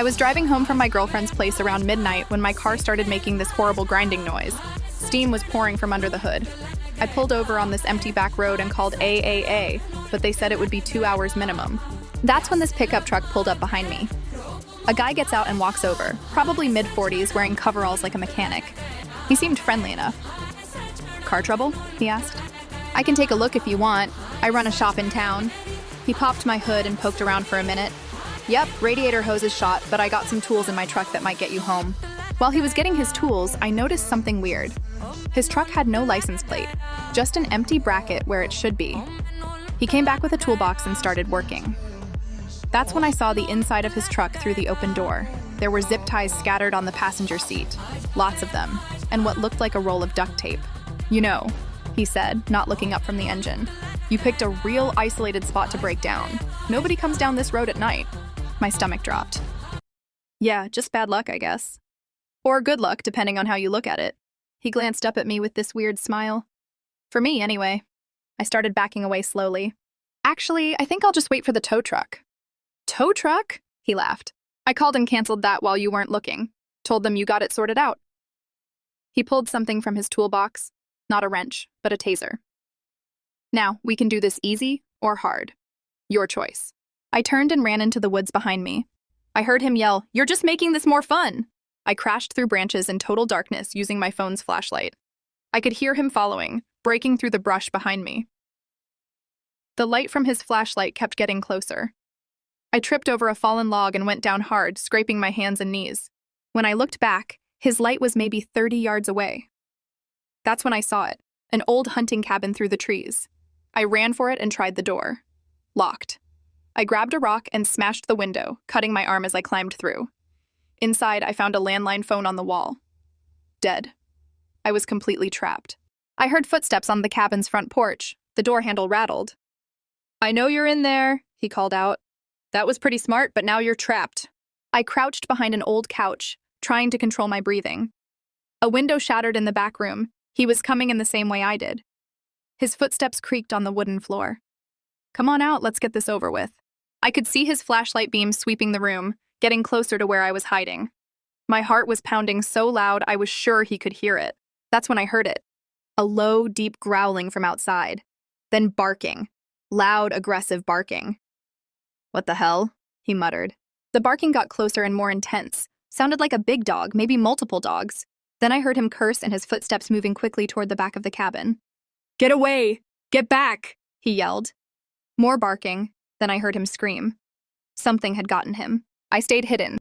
I was driving home from my girlfriend's place around midnight when my car started making this horrible grinding noise. Steam was pouring from under the hood. I pulled over on this empty back road and called AAA, but they said it would be 2 hours minimum. That's when this pickup truck pulled up behind me. A guy gets out and walks over, probably mid-40s, wearing coveralls like a mechanic. He seemed friendly enough. "Car trouble?" he asked. "I can take a look if you want. I run a shop in town." He popped my hood and poked around for a minute. "Yep, radiator hose is shot, but I got some tools in my truck that might get you home." While he was getting his tools, I noticed something weird. His truck had no license plate, just an empty bracket where it should be. He came back with a toolbox and started working. That's when I saw the inside of his truck through the open door. There were zip ties scattered on the passenger seat, lots of them, and what looked like a roll of duct tape. "You know," he said, not looking up from the engine, "you picked a real isolated spot to break down. Nobody comes down this road at night." My stomach dropped. "Yeah, just bad luck, I guess. Or good luck, depending on how you look at it." He glanced up at me with this weird smile. "For me, anyway." I started backing away slowly. "Actually, I think I'll just wait for the tow truck." "Tow truck?" He laughed. "I called and canceled that while you weren't looking. Told them you got it sorted out." He pulled something from his toolbox. Not a wrench, but a taser. "Now, we can do this easy or hard. Your choice." I turned and ran into the woods behind me. I heard him yell, "You're just making this more fun!" I crashed through branches in total darkness using my phone's flashlight. I could hear him following, breaking through the brush behind me. The light from his flashlight kept getting closer. I tripped over a fallen log and went down hard, scraping my hands and knees. When I looked back, his light was maybe 30 yards away. That's when I saw it, an old hunting cabin through the trees. I ran for it and tried the door. Locked. I grabbed a rock and smashed the window, cutting my arm as I climbed through. Inside, I found a landline phone on the wall. Dead. I was completely trapped. I heard footsteps on the cabin's front porch. The door handle rattled. "I know you're in there," he called out. "That was pretty smart, but now you're trapped." I crouched behind an old couch, trying to control my breathing. A window shattered in the back room. He was coming in the same way I did. His footsteps creaked on the wooden floor. "Come on out, let's get this over with." I could see his flashlight beam sweeping the room, getting closer to where I was hiding. My heart was pounding so loud I was sure he could hear it. That's when I heard it. A low, deep growling from outside. Then barking. Loud, aggressive barking. "What the hell?" he muttered. The barking got closer and more intense. Sounded like a big dog, maybe multiple dogs. Then I heard him curse and his footsteps moving quickly toward the back of the cabin. "Get away! Get back!" he yelled. More barking. Then I heard him scream. Something had gotten him. I stayed hidden,